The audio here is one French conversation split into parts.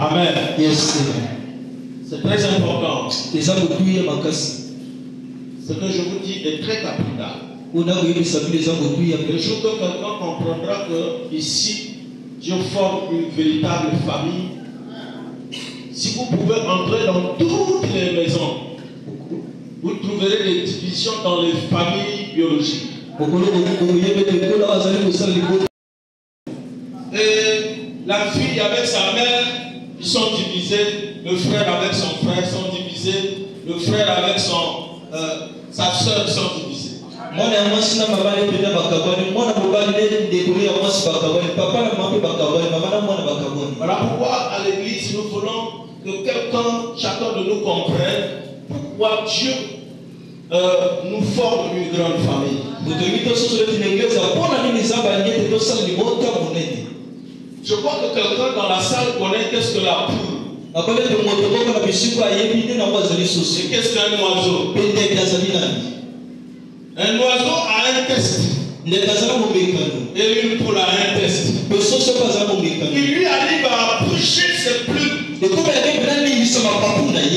Amen. Yes. C'est très important. Ce que je vous dis est très capital. Le jour que quelqu'un comprendra que ici, Dieu forme une véritable famille. Si vous pouvez entrer dans toutes les maisons, vous trouverez des divisions dans les familles biologiques. Et la fille avec sa mère, ils sont divisés. Le frère avec son frère sont divisés. Le frère avec sa soeur sont divisés. Voilà pourquoi à l'église nous voulons que chacun de nous comprenne pourquoi Dieu nous forme une grande famille. Je crois que quelqu'un dans la salle connaît qu'est-ce que la poule. Qu'est-ce qu'un oiseau? Un oiseau a un test. Et une poule a un test. Il lui arrive à bouger ses plumes. Il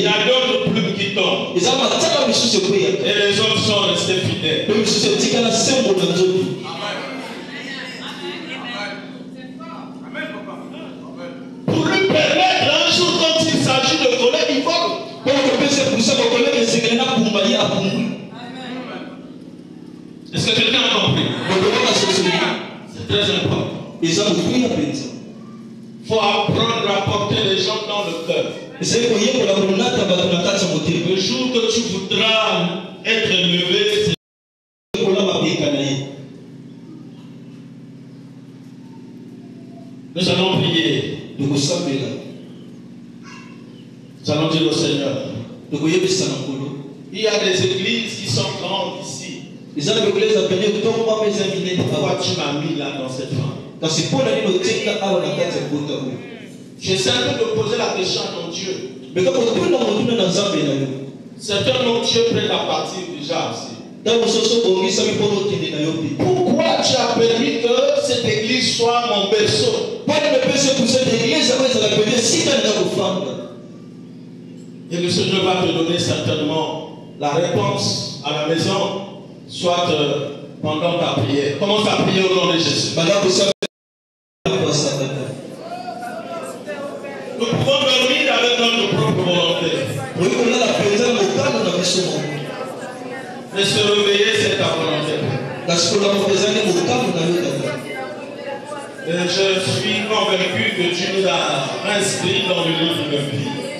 y a d'autres plumes qui tombent. Et les autres sont restés fidèles. Pour lui permettre un jour quand il s'agit de voler, il vole. Est-ce que quelqu'un a compris? C'est très important. Il faut apprendre à porter les gens dans le cœur. Le jour que tu voudras être élevé, nous allons prier. Nous allons dire au Seigneur. Il y a des églises qui sont grandes ici. Pourquoi tu m'as mis là dans cette famille? J'essaie de poser la question à ton Dieu. Certains noms Dieu prennent à partir déjà aussi. Pourquoi tu as permis que cette église soit mon berceau? Et le Seigneur va te donner certainement la réponse à la maison, soit pendant ta prière. Commence à prier au nom de Jésus. Nous pouvons dormir avec notre propre volonté. Mais se réveiller, c'est ta volonté. Et je suis convaincu que tu nous as inscrits dans le livre de vie. Et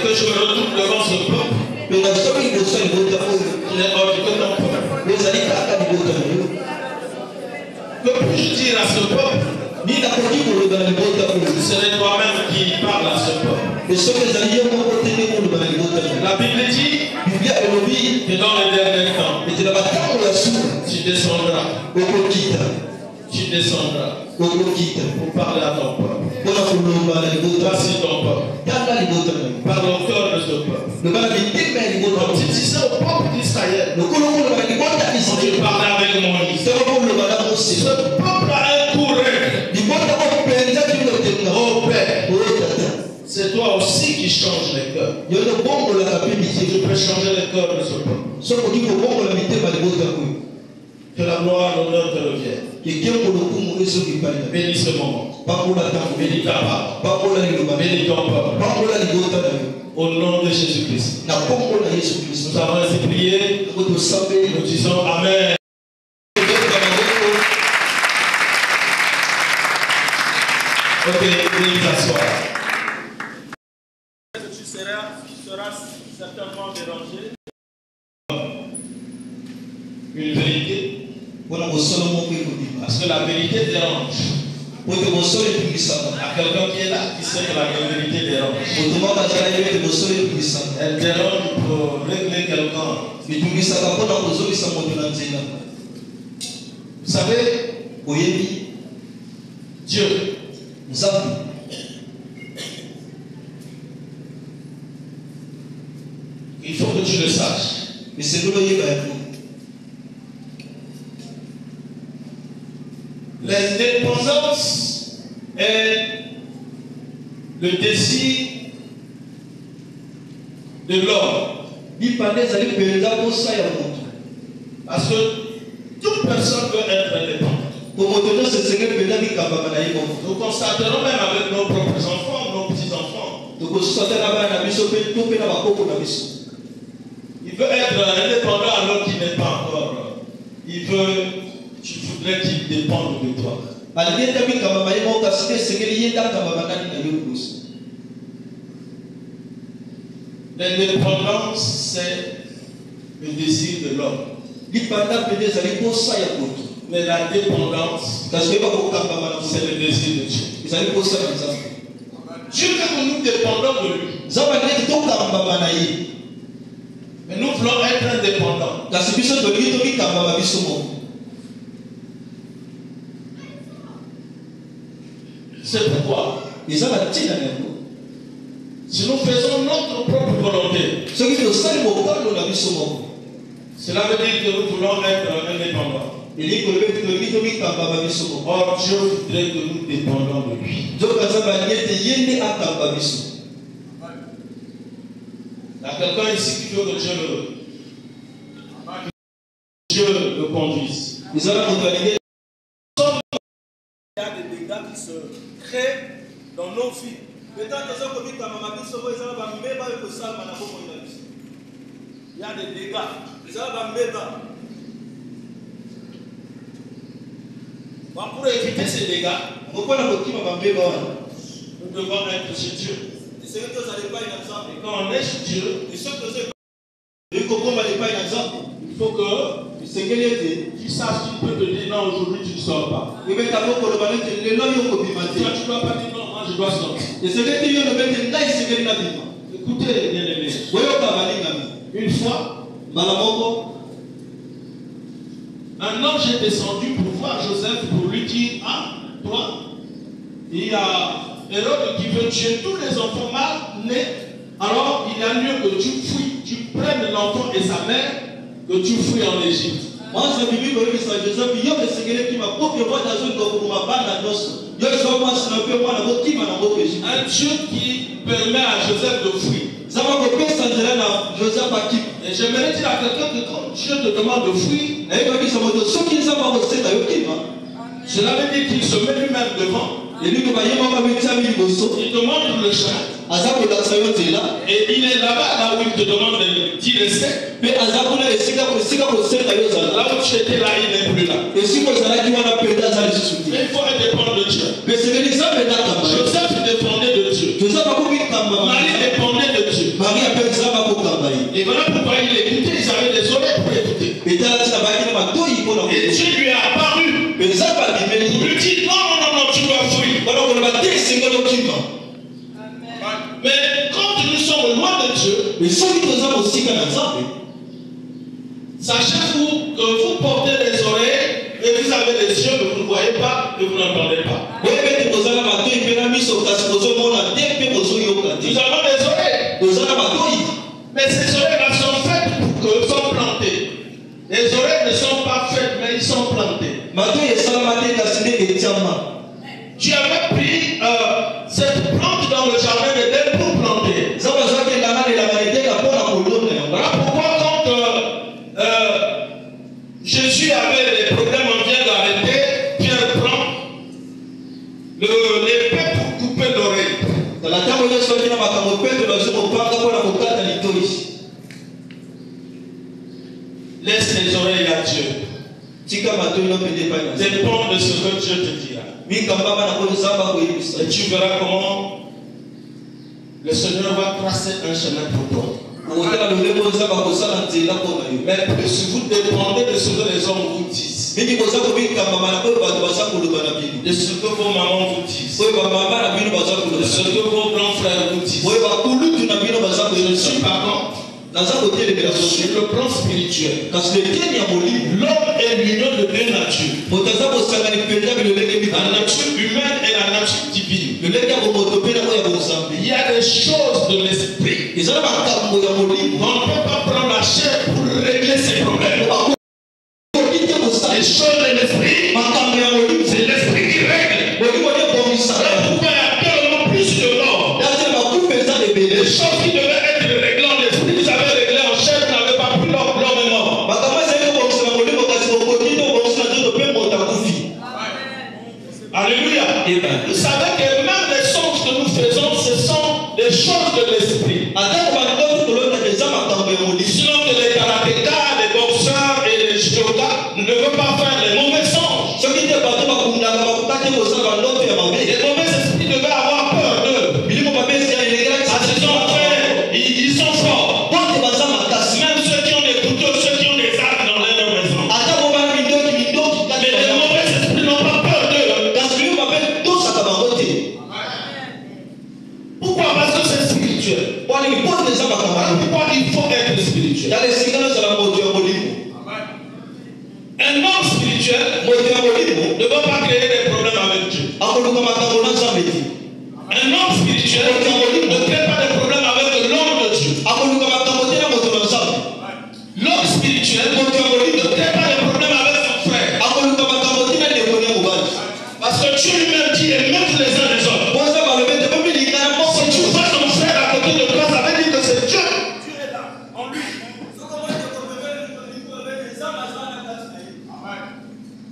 que je me retrouve devant ce peuple. Je n'ai ordonné que ton peuple. Que puis-je dire à ce peuple? Ce n'est toi-même qui parle à ce peuple. La Bible dit que dans les derniers temps, tu descendras. Tu descendras pour parler à ton peuple. Voici ton peuple. Par le cœur de ce peuple. Quand tu disais au peuple d'Israël, tu parlais avec Moïse. Ce peuple a un courant. Oh Père, c'est toi aussi qui changes les cœurs. Tu peux changer les cœurs de ce peuple. Que la gloire et l'honneur te reviennent. Bénis ce moment. Bénis ta parole. Bénis ton peuple. Au nom de Jésus-Christ. Nous avons ainsi prié. Nous disons Amen. Ok, veuillez t'asseoir. Tu seras certainement dérangé. Une vérité. Parce que la vérité dérange. À quelqu'un qui est là, qui sait que la vérité dérange. Elle dérange pour régler quelqu'un. Vous savez, Dieu, il faut que tu le saches. L'indépendance est le désir de l'homme. Parce que toute personne peut être indépendante. Nous constaterons même avec nos propres enfants, nos petits-enfants. Il veut être indépendant alors qu'il n'est pas encore. Tu voudrais qu'il dépende de toi. L'indépendance, c'est le désir de l'homme. Mais la dépendance, c'est le désir de Dieu. Dieu veut que nous dépendons de lui. Mais nous voulons être indépendants. C'est pourquoi, si nous faisons notre propre volonté, cela veut dire que nous voulons être indépendants. Or, Dieu voudrait que nous dépendions de lui. Il y a quelqu'un ici qui veut que Dieu le conduise. Il y a des dégâts qui se créent dans nos vies. Il y a des dégâts. Pour éviter ces dégâts, nous devons être chez Dieu. Et quand on est chez Dieu, il faut que tu saches qu'il peut te dire non, aujourd'hui tu ne sors pas. Toi, tu ne dois pas dire non, moi je dois sortir. Écoutez, bien-aimés. Une fois, un ange est descendu pour voir Joseph pour lui dire, ah, toi, il y a Hérode qui veut tuer tous les enfants mâles nés. Alors, il y a mieux que tu fuis, tu prennes l'enfant et sa mère, que tu fuis en Égypte. Un Dieu qui permet à Joseph de fuir. Et j'aimerais dire à quelqu'un que quand Dieu te demande de fuir, cela veut dire qu'il se met lui-même devant. Il te montre le chemin. Et il est là-bas, là où il te demande d'y rester. Là où tu étais là, il n'est plus là. Mais il faut dépendre de Dieu. Joseph dépendait de Dieu. Marie dépendait de Dieu. Et voilà pourquoi il écoutait, ils avaient des oreilles pour écouter. Et Dieu lui a apparu. Il lui dit non, tu dois fuir. Mais quand nous sommes loin de Dieu, sachez que vous portez les oreilles et vous avez les yeux, mais vous ne voyez pas et vous n'entendez pas. Nous avons des oreilles. Mais ces oreilles-là sont faites pour que sont plantées. Les oreilles ne sont pas faites, mais ils sont plantées. Tu avais pris cette plante dans le jardin d'Éden pour planter. Voilà pourquoi quand Jésus avait des problèmes, on vient d'arrêter, Pierre prend l'épée pour couper l'oreille. Laisse les oreilles à Dieu. Dépend de ce que Dieu te dira. Et tu verras comment le Seigneur va tracer un chemin pour toi. Mais plus vous dépendez de ce que les hommes vous disent, de ce que vos mamans vous disent, de ce que vos grands frères vous disent, je suis par contre sur le plan spirituel. L'homme est l'union de deux natures. La nature humaine et la nature divine. Il y a des choses de l'esprit. On ne peut pas prendre la chair pour régler ces problèmes. Les choses de l'esprit, c'est l'esprit. ne veut pas faire les mauvais songes. Les mauvais esprits devaient avoir peur d'eux. Parce qu'ils ont fait, ils sont forts. Même ceux qui ont des couteaux, ceux qui ont des arcs dans leur maison. Mais les mauvais esprits n'ont pas peur d'eux. Pourquoi? Parce que c'est spirituel. Pourquoi il faut être spirituel? Un homme spirituel ne va pas créer des problèmes avec Dieu. Un homme spirituel ne crée pas de problèmes avec l'homme de Dieu. L'homme spirituel ne crée pas de problèmes avec son frère. Parce que Dieu lui-même dit aimez les uns les autres. Si tu vois ton frère à côté de toi, ça veut dire que c'est Dieu. Dieu est là, en lui.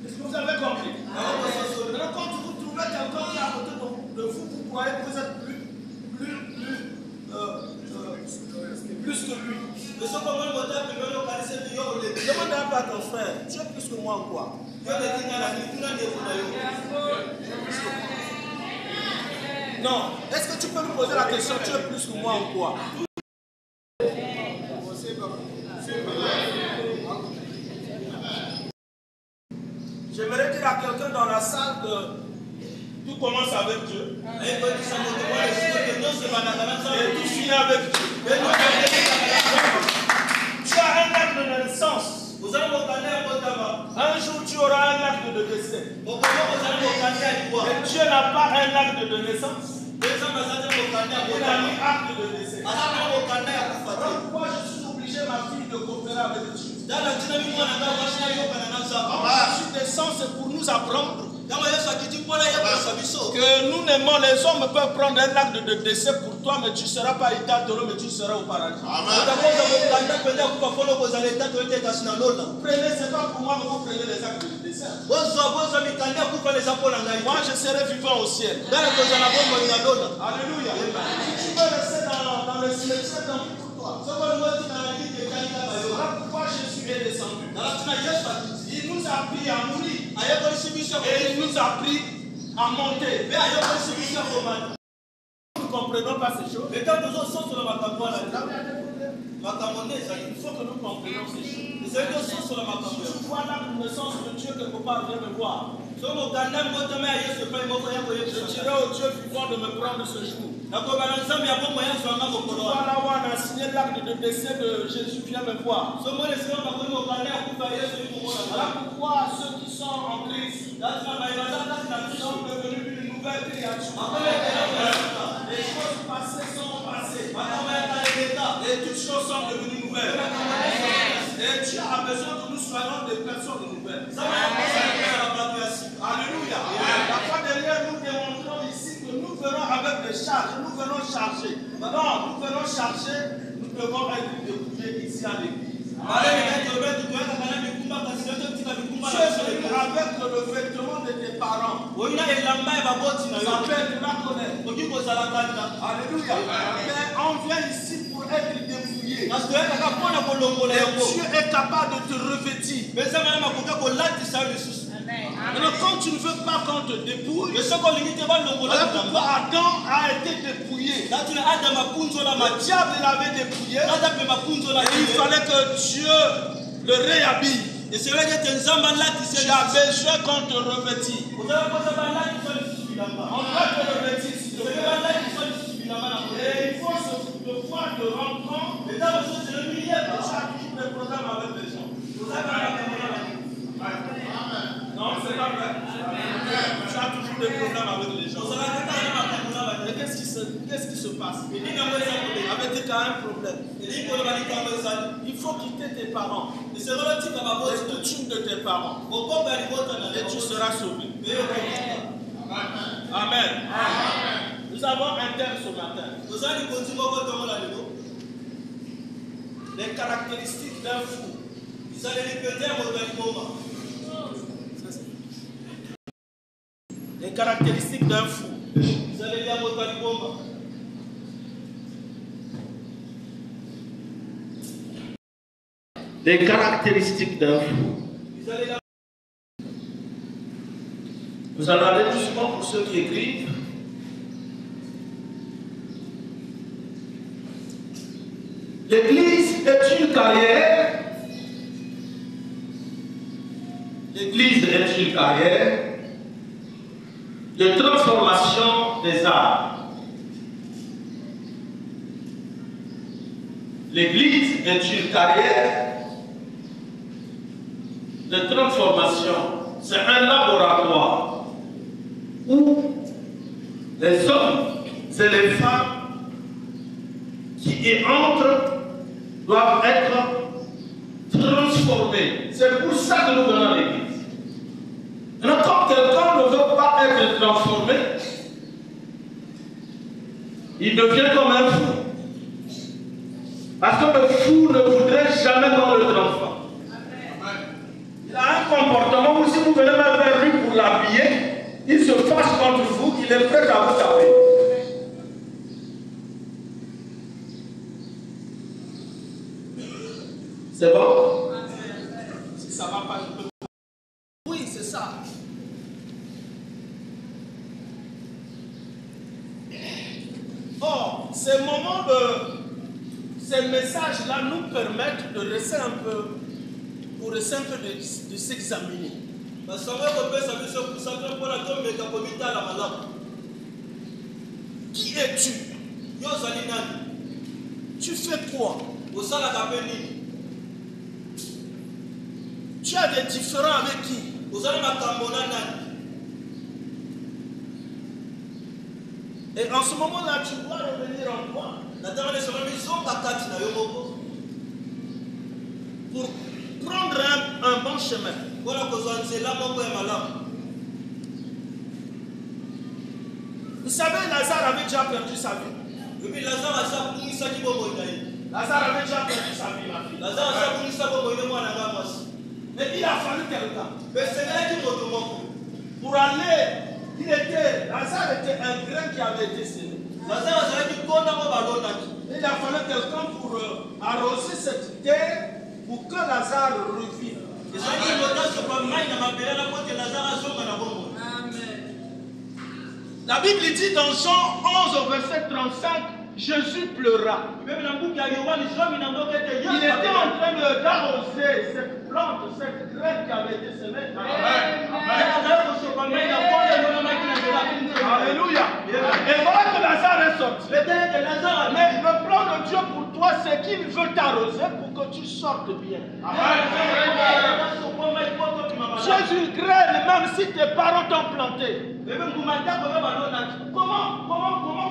Est-ce que vous avez compris? Alors quand vous trouvez quelqu'un qui est à côté de vous, vous croyez que vous êtes plus que lui. Demande un peu à ton frère, tu es plus que moi en quoi? Non, est-ce que tu peux me poser la question, tu es plus que moi en quoi? J'aimerais dire à quelqu'un dans la salle que tout commence avec Dieu. Et tout finit avec Dieu. Tu as un acte de naissance. Un jour tu auras un acte de décès. Et Dieu n'a pas un acte de naissance. Il a mis acte de décès. Pourquoi je suis obligé, ma fille, de coopérer avec Dieu? L'acte de naissance, c'est pour nous apprendre que nous n'aimons, les hommes peuvent prendre un acte de décès pour toi, mais tu ne seras pas itatolo, mais tu seras au paradis. Prenez, c'est pas pour moi que vous prenez les actes de décès. Moi, je serai vivant au ciel. Alléluia. Si tu veux rester dans le cimetière, tant pis pour toi. Voilà pourquoi Jésus est descendu. Il nous a appris à mourir. Et il nous a appris à monter. Nous ne comprenons pas ces choses. Il faut que nous comprenions ces choses. Tu vois la naissance de Dieu quelque part, viens me voir. Je dirai au Dieu vivant de me prendre ce jour. Voilà où on a signé l'acte de décès de Jésus, viens me voir. Voilà pourquoi ceux qui sont en Christ sont devenus une nouvelle créature. Les choses passées sont passées. Et toutes choses sont devenues nouvelles. Et Dieu a besoin que nous soyons des personnes nouvelles. Alléluia. La fois dernière, nous démontrons ici que nous venons avec des charges. Nous venons charger. Non, nous venons charger. Nous devons être dépouillés ici à l'église. Tu es venu avec le vêtement de tes parents. Ça fait de la colère. Alléluia. Mais on vient ici pour être dépouillé. Et Dieu est capable de te revêtir. Alors quand tu ne veux pas qu'on te dépouille, voilà pourquoi Adam a été dépouillé. Le diable l'avait dépouillé. Et il fallait que Dieu le réhabille. Tu as besoin qu'on te revêtisse. On doit te revêtir. Et il faut de fois te rendre compte. Tu as toujours des problèmes avec les gens. Non, c'est pas vrai. Tu as toujours des problèmes avec les gens. Mais qu'est-ce qui se passe? Avec tes cas, un problème. Il faut quitter tes parents. Et les coutumes de tes parents. Et tu seras sauvé. Amen. Nous avons un thème ce matin. Les caractéristiques d'un fou. Les caractéristiques d'un fou. Les caractéristiques d'un fou. Vous en avez doucement pour ceux qui écrivent. L'Église est une carrière. L'Église est une carrière de transformation des âmes. L'Église est une carrière de transformation. C'est un laboratoire où les hommes et les femmes qui y entrent doivent être transformés. C'est pour ça que nous venons à l'Église. Maintenant, quand quelqu'un ne veut pas être transformé, il devient comme un fou. Parce que le fou ne voudrait jamais qu'on le transforme. Il a un comportement où si vous venez même vers lui pour l'habiller, il se fâche contre vous, il est prêt à vous taper. C'est bon? Si ça va pas, je peux. Oui, c'est ça. Or, ces moments ces messages-là nous permettent de rester un peu, pour rester un peu de s'examiner. Qui es-tu? Tu fais quoi? Tu as des différends avec qui? Et en ce moment-là, tu dois revenir en toi. Pour prendre un bon chemin. Vous savez, Lazare avait déjà perdu sa vie. Lazare avait déjà perdu sa vie, ma fille. Mais il a fallu quelqu'un. Pour aller, Lazare était un grain qui avait été semé. Il a fallu quelqu'un pour arroser cette terre pour que Lazare revive. La Bible dit dans Jean 11 au verset 35, Jésus pleura. Il était en train d'arroser cette plante, cette graine qui avait été semée. Alléluia. Et voilà que Lazare est sorti. Mais le plan de Dieu pour toi, c'est qu'il veut t'arroser pour que tu sortes bien. Tu es une graine, même si tes parents t'ont planté. Comment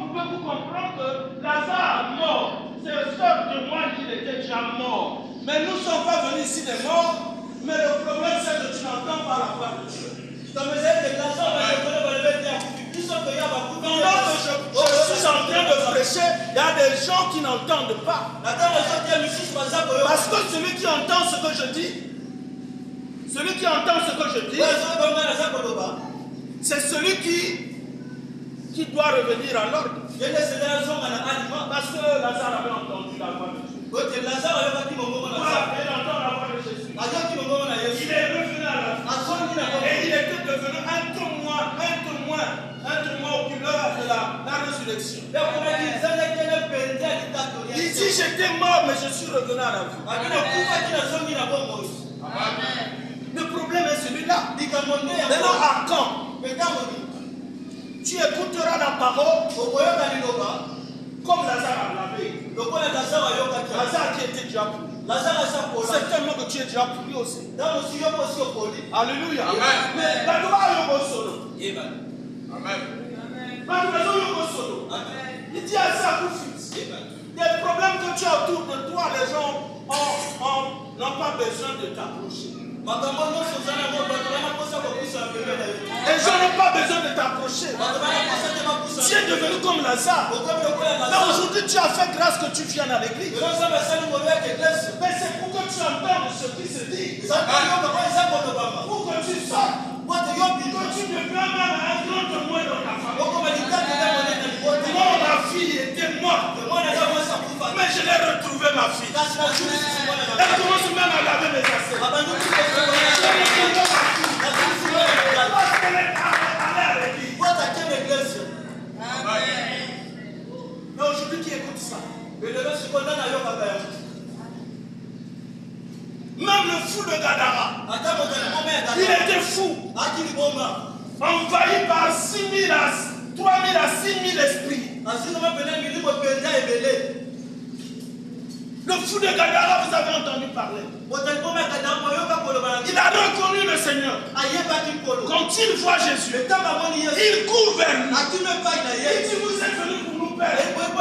pouvez-vous comprendre que Lazare mort? C'est sort de moi qu'il était déjà mort. Mais nous ne sommes pas venus ici des morts. Mais le problème, c'est que tu n'entends pas la voix de Dieu. Pendant que je suis en train de prêcher, il y a des gens qui n'entendent pas. Parce que celui qui entend ce que je dis, c'est celui qui doit revenir à l'ordre. Parce que Lazare avait entendu la voix de Dieu. Il entend la voix de Jésus. Il est revenu à la vie. Et il était devenu un témoin oculaire de la résurrection. Il dit j'étais mort mais je suis revenu à la vie. Le problème est celui-là. Maintenant à quand? Tu écouteras la parole comme Lazare l'avait. Lazare qui était déjà pourri. Certainement que tu es déjà pourri aussi. Alléluia. Mais la loi est solo. Il dit à ça pour fils. Des problèmes que tu as autour de toi, les gens n'ont pas besoin de t'approcher. Les gens n'ont pas besoin de t'approcher. Tu es devenu comme Lazare. Mais aujourd'hui, tu as fait grâce que tu viennes à l'église. Mais c'est pour que tu entendes ce qui se dit. Pour que tu sortes. Que tu deviens même un grand témoin dans ta famille. Moi, ma fille était morte. Mais je l'ai retrouvée, ma fille. Elle commence même à laver mes assiettes. Il était fou. Envahi par 3 000 à 6 000 esprits. Le fou de Gadara, vous avez entendu parler. Il a reconnu le Seigneur. Quand il voit Jésus, il court vers lui. Il dit, vous êtes venu pour nous perdre. Vous êtes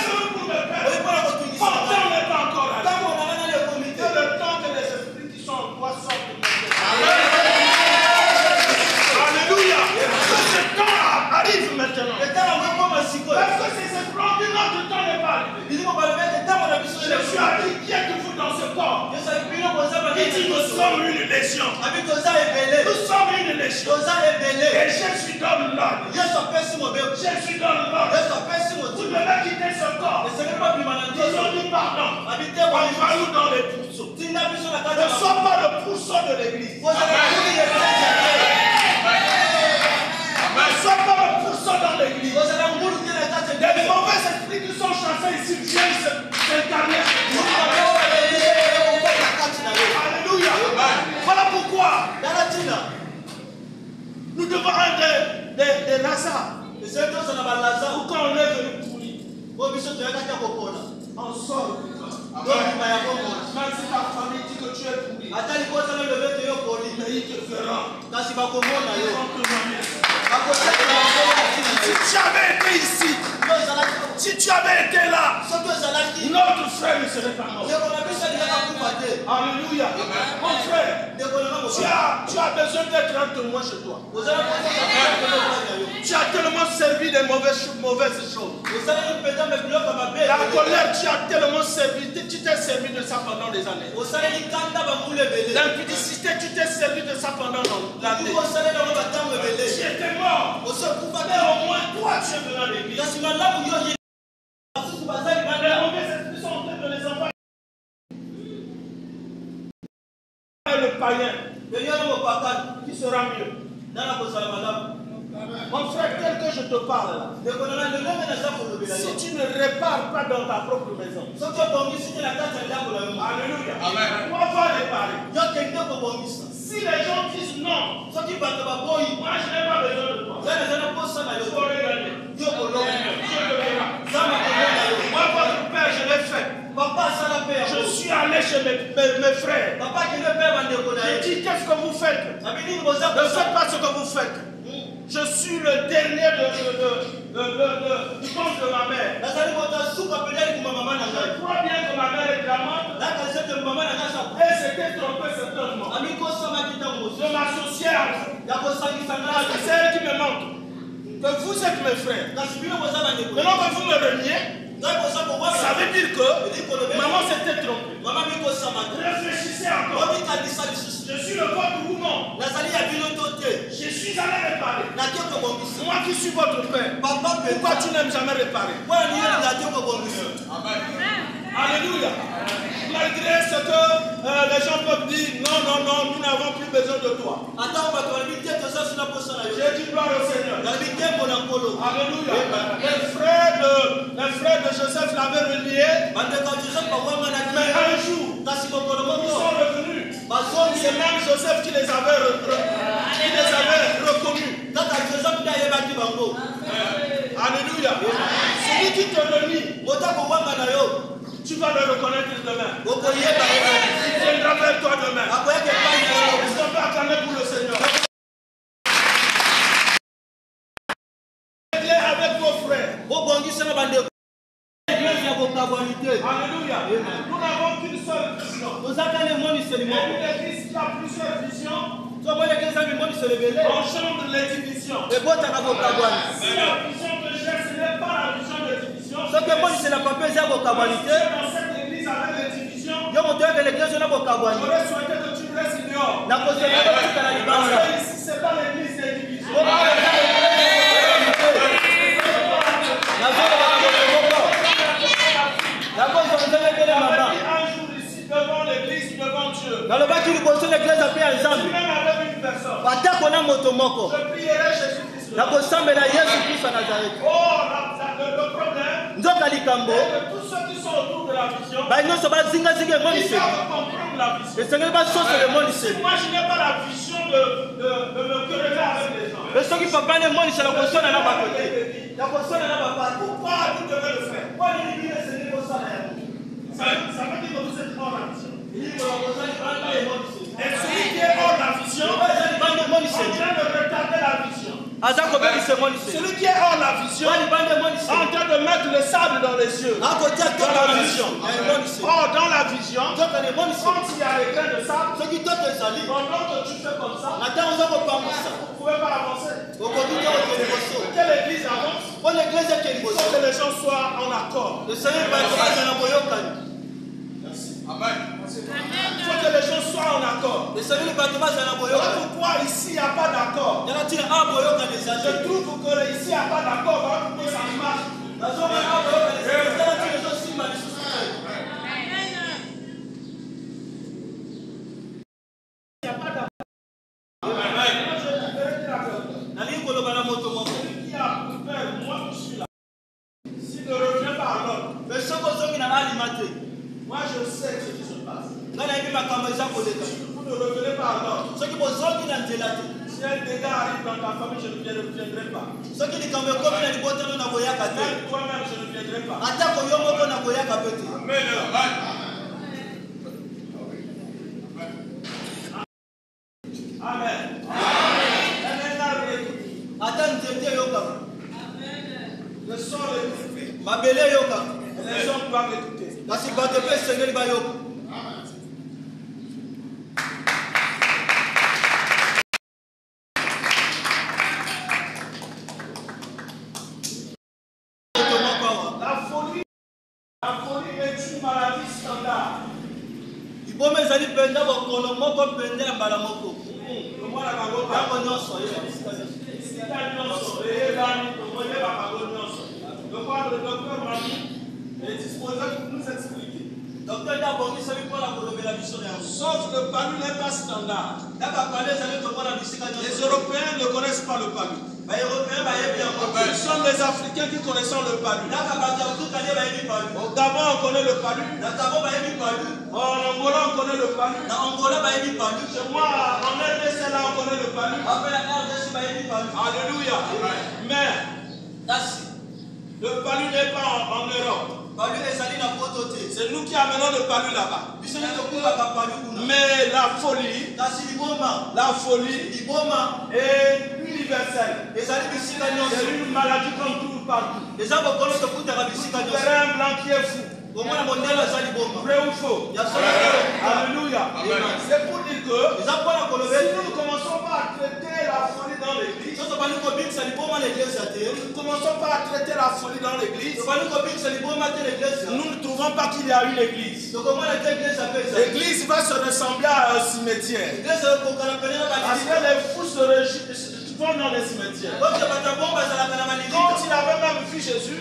venu pour me perdre. Pourtant, on n'est pas encore là. C'est le temps que les esprits qui sont en toi sortent de mon cœur. Alléluia. Ce temps arrive maintenant. Parce que ces esprits de notre temps n'est pas arrivé. Je suis inquiet que vous dans ce corps. Il dit, nous sommes une légion. Nous sommes une légion. Et je suis dans l'ordre. Je suis dans l'ordre. Vous devez quitter ce corps. Ils ont dit pardon. Envoie-nous dans les pourceaux. Ne sois pas le pourceau de l'église. Ne sois pas le pourceau dans l'église. Les mauvais esprits qui sont chassés ici viennent s'incarner. Alléluia. Voilà pourquoi nous devons être des Lazare. Ou quand on est venu pour lui, on sort de toi. Même si ta famille dit que tu es pourri, mais il te fera. Si tu avais été ici, si tu avais été là, notre frère ne serait pas mort. Alléluia. Mon frère, tu as besoin d'être un témoin chez toi. Tu as tellement servi des mauvaises choses. La colère, tu as tellement servi, tu t'es servi de ça pendant des années. L'impudicité, tu t'es servi de ça pendant l'année. Tu étais mort. Mais au moins, toi, tu es venu à l'église. Les mauvais esprits sont en train de les envoyer. Le païen qui sera mieux. Mon frère, tel que je te parle là, si tu ne répares pas dans ta propre maison, alléluia, on va réparer. Si les gens disent non, moi je n'ai pas besoin de toi. Je t'aurais gagné. Dieu te verra. Moi, votre père, je l'ai fait. Je suis allé chez mes frères. J'ai dit, qu'est-ce que vous faites? Ne faites pas ce que vous faites. Je suis le dernier du compte de ma mère. Je crois bien que ma mère est clamante. Et c'était trompé certainement. Je m'associais à vous. C'est elle qui me manque. Que vous êtes mes frères. Maintenant que vous me reniez, ça veut dire que maman s'était trompée. Réfléchissez encore. Je suis le vôtre ou non. Je suis allé réparer. Moi qui suis votre père. Pourquoi tu n'aimes jamais réparer? Alléluia. Malgré ce que les gens peuvent dire, non, nous n'avons plus besoin de toi. J'ai dit gloire au Seigneur. Alléluia. Les frères de Joseph l'avaient relié. Mais un jour, ils sont revenus. C'est même Joseph qui les avait reconnus. Alléluia. Celui qui te renie, tu vas le reconnaître demain. Il viendra vers toi demain. Est-ce qu'on peut acclamer pour le Seigneur? Avec vos frères. Alléluia. Nous n'avons qu'une seule vision. Et une église qui a plusieurs visions. On change les divisions. Si la vision de Jésus, ce n'est pas la vision de division. Dans cette église avec les divisions, j'aurais souhaité que tu restes dehors. Parce que ici, ce n'est pas l'église des divisions. Un jour ici, devant l'église, devant Dieu. Même avec une personne. Je prierai Jésus-Christ. Oh, le problème, tous ceux qui sont autour de la vision, ils doivent comprendre la vision. Si moi je n'ai pas la vision de me quereller avec les gens, pourquoi vous devez le faire? Ça veut dire que vous êtes hors la vision. Et celui qui est hors la vision, en train de retarder la vision. Celui qui est hors la vision, en train de mettre le sable dans les yeux. Dans la vision. Or, dans la vision, quand il y a les grains de sable, pendant que tu fais comme ça, vous ne pouvez pas avancer. Que l'église avance, il faut que les gens soient en accord. Amen. Il faut que les gens soient en accord. Pourquoi ici il n'y a pas d'accord? Je trouve que ici il n'y a pas d'accord. Pourquoi ça marche? Si ne revient pas à l'ordre, moi je sais ce qui se passe. Si vous ne revenez pas à l'ordre, si un dégât arrive dans ta famille, je ne viendrai pas. Même toi-même, je ne viendrai pas. Amen. Le son l'écoute. Les gens doivent l'écouter. La folie est une maladie standard. Le docteur m'a dit, est disposé pour nous expliquer. Sauf le palu n'est pas standard. Les Européens ne connaissent pas le palu. Nous sommes les Africains qui connaissent le palu. Au Gabon, on connaît le palu. En Angola, on connaît le palu. Chez moi, en RDC, là, on connaît le palu. Alléluia. Mais le palu n'est pas en Europe. C'est nous qui amenons le palu là-bas. Mais la folie est universelle. C'est une maladie qu'on trouve partout. Vous verrez un blanc qui est fou. Vrai ou faux? Alléluia. C'est pour dire que si nous ne commençons pas à traiter la folie dans l'église, nous ne commençons pas à traiter la folie dans l'église, nous ne trouvons pas qu'il y a une église. L'église va se ressembler à un cimetière. Parce que les fous vont dans les cimetières. Quand il avait même vu Jésus,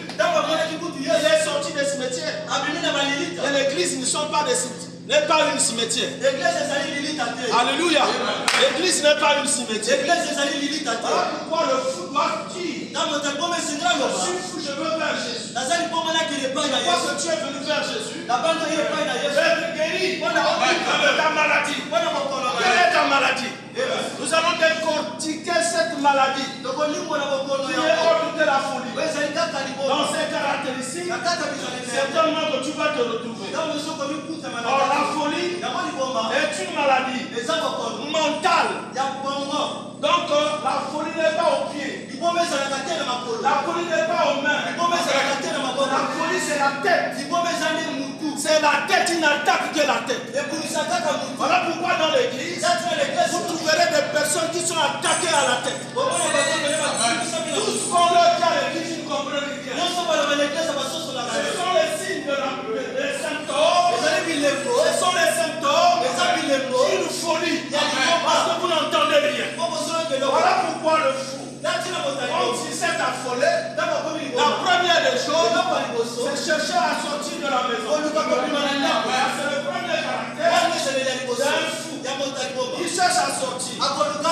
il est sorti des cimetières. Et l'église ne sont pas des cimetières. N'est pas une cimetière. Alléluia. L'église n'est pas une cimetière. Voilà pourquoi le fou doit dire. Je suis fou, je veux vers Jésus. Pourquoi que tu es venu vers Jésus? Je vais te guérir de ta maladie. Quelle est ta maladie? Nous allons décortiquer cette maladie qui est hors de la folie. Dans ses caractéristiques, certainement que tu vas te retrouver. Or, la folie est une maladie mentale. Donc, la folie n'est pas aux pieds. La folie n'est pas aux mains. La folie, c'est la tête. C'est la tête, une attaque de la tête. Voilà pourquoi dans l'église, vous trouverez des personnes qui sont attaquées à la tête. Tout ce qu'on leur dit à l'église, ils ne comprennent rien. Ce sont les signes de des symptômes. Ce sont les symptômes d'une folie. Parce que vous n'entendez rien. Voilà pourquoi le fou, quand il s'est affolé, la première des choses, c'est chercher à sortir de la maison. C'est le premier caractère d'un fou. Il cherche à sortir.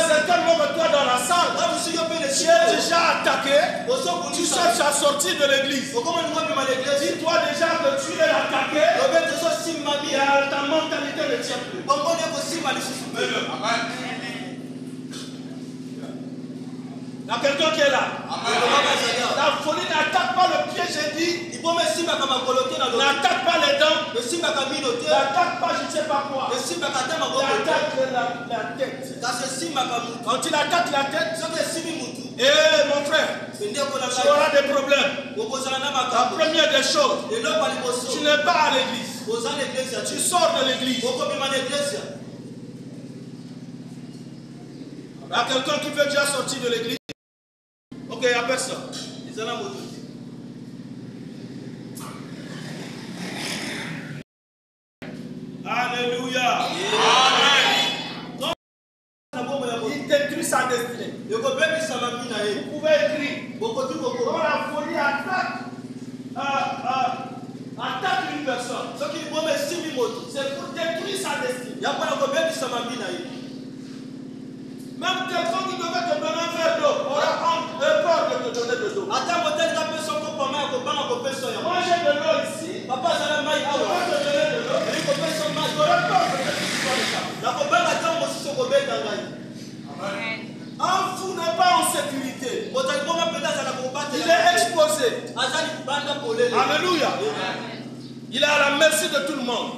C'est tellement que toi dans la la salle, tu es déjà attaqué, tu cherches à sortir de l'église. Dis-toi déjà que tu es attaqué, et ta mentalité ne tient plus. Il y a quelqu'un qui est là. La folie n'attaque pas le pied, j'ai dit. N'attaque pas les dents. N'attaque pas je ne sais pas quoi. N'attaque la tête. Quand il attaque la tête, mon frère, tu auras des problèmes. La première des choses, tu n'es pas à l'église. Tu sors de l'église. Il y a quelqu'un qui veut déjà sortir de l'église. Ok, il n'y a personne. Alléluia. Amen. Il détruit sa destinée. Vous pouvez écrire. Quand la folie attaque une personne, c'est pour détruire sa destinée. Même quelqu'un qui devait te donner un verre d'eau aura peur de te donner de l'eau. Moi j'ai de l'eau ici. Je vais te donner de l'eau. J'aurais peur de te donner. Un fou n'est pas en sécurité. Il est exposé. Alléluia. Il est à la merci de tout le monde.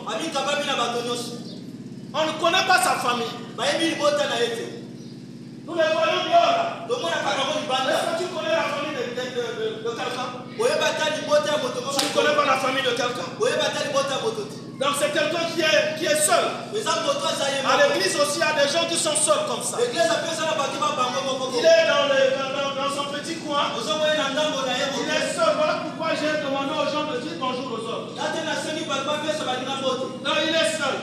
On ne connaît pas sa famille. Nous les voyons dehors. Est-ce que tu connais la famille de quelqu'un? Tu ne connais pas la famille de quelqu'un? Donc c'est quelqu'un qui est seul. À l'église aussi, il y a des gens qui sont seuls comme ça. Il est dans son petit coin. Il est seul. Voilà pourquoi j'ai demandé aux gens de dire bonjour aux autres. Non, il est seul.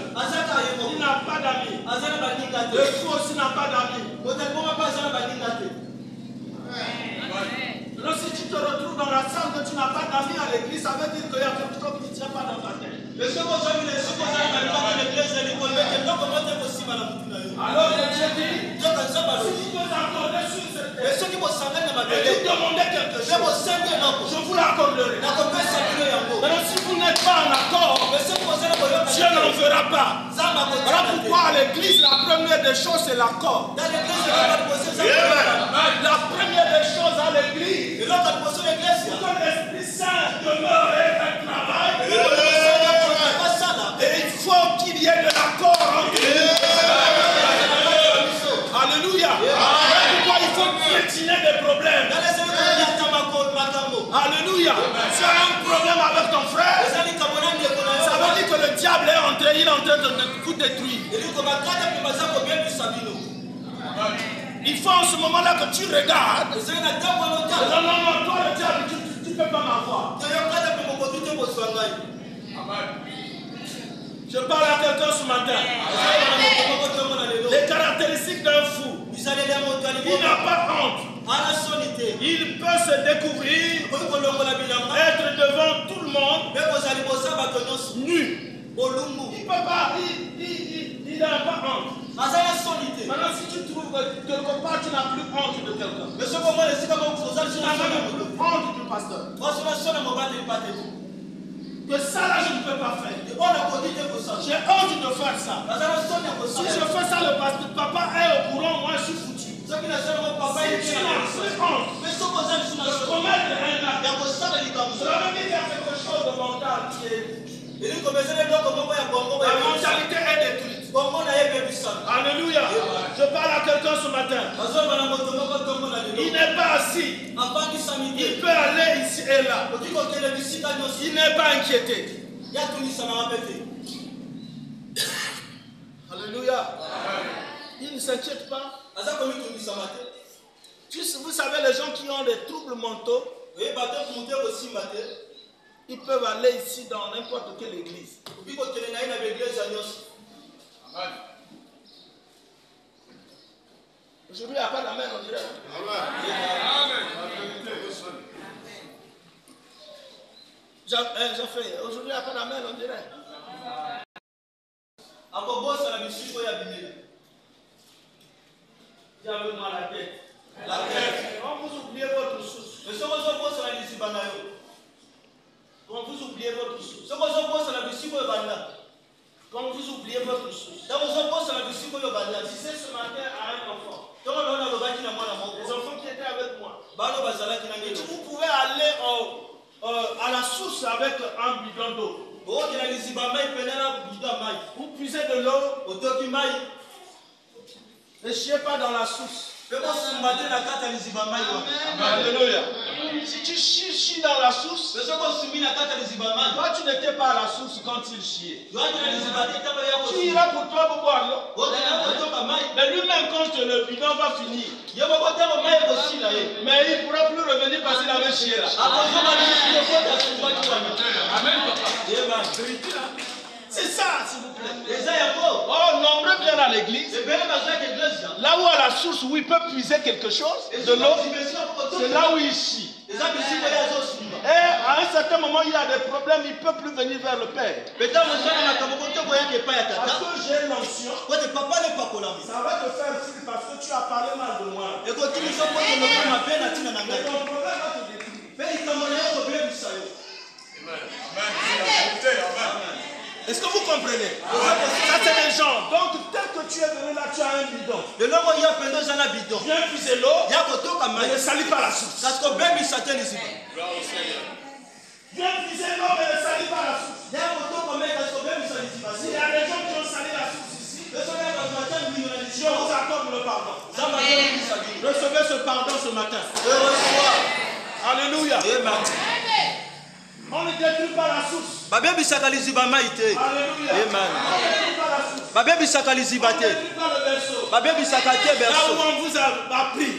Il n'a pas d'amis. Le fou aussi n'a pas d'amis. Alors si tu te retrouves dans la salle que tu n'as pas d'amis à l'église, ça veut dire qu'il y a quelque chose qui ne tient pas dans ta tête. Alors je dis, si tu veux t'accorder sur cette terre, et tu demandais quelque chose, je vous l'accorderai. Mais si vous n'êtes pas en accord, Dieu n'en fera pas. Voilà pourquoi à l'église, la première des choses, c'est l'accord. La première des choses à l'église, pour que l'Esprit Saint demeure et travaille, et il faut qu'il y ait de l'accord entre nous. Alléluia. Pourquoi il faut piétiner des problèmes? Alléluia. Si tu as un problème avec ton frère, ça veut dire que le diable est entré, il est en train de vous détruire. Il faut en ce moment-là que tu regardes. Non, non, toi le diable, tu ne peux pas m'avoir. Je parle à quelqu'un ce matin. Les caractéristiques d'un fou. Il n'a pas honte. Il peut se découvrir, être devant tout le monde, nu. Il ne peut pas, il n'a pas honte. Maintenant, si tu trouves que quelque part tu n'as plus honte de quelqu'un, tu n'as même plus honte du pasteur. Que ça là je ne peux pas faire. J'ai honte de faire ça. Si je fais ça, le pasteur, papa est au courant, moi je suis foutu. Si tu n'as plus honte de commettre un acte, cela veut dire qu'il y a quelque chose de mental qui est. La mentalité est détruite. Alléluia. Je parle à quelqu'un ce matin. Il n'est pas assis. Il peut aller ici et là. Il n'est pas inquiété. Alléluia. Il ne s'inquiète pas. Vous savez, les gens qui ont des troubles mentaux, ils peuvent aller ici dans n'importe quelle église. Aujourd'hui, il n'y a pas d'amen, on dirait. Aujourd'hui, il n'y a pas d'amen, on dirait. J'avais mal à la tête. Ne chiez pas dans la source. Alléluia. Si tu chies dans la source, toi tu n'étais pas à la source quand il chiait. Tu iras pour toi pour boire l'eau. Mais lui-même quand le bidon va finir, mais il ne pourra plus revenir parce qu'il avait chié là. Amen, papa. C'est ça, s'il vous plaît. Oh, nombreux viennent à l'église. Là où à la source où ils peuvent puiser quelque chose de l'eau, c'est là où ils chient. Et à un certain moment, il y a des problèmes, il ne peut plus venir vers le Père. Parce que j'ai l'onction, ça va te faire fuir parce que tu as parlé mal de moi. Et ton problème va te détruire. Est-ce que vous comprenez? Ça c'est des gens. Donc tel que tu es venu là, tu as un bidon. Viens puiser l'eau. Mais ne salis pas la source. Viens puiser l'eau mais ne salis pas la source. Il y a des gens qui ont sali la source ici. Je vous accorde le pardon. Recevez ce pardon ce matin. Alléluia. On ne détruit pas la source. Alléluia. Amen. On ne détruit pas le berceau. Là où on vous a appris.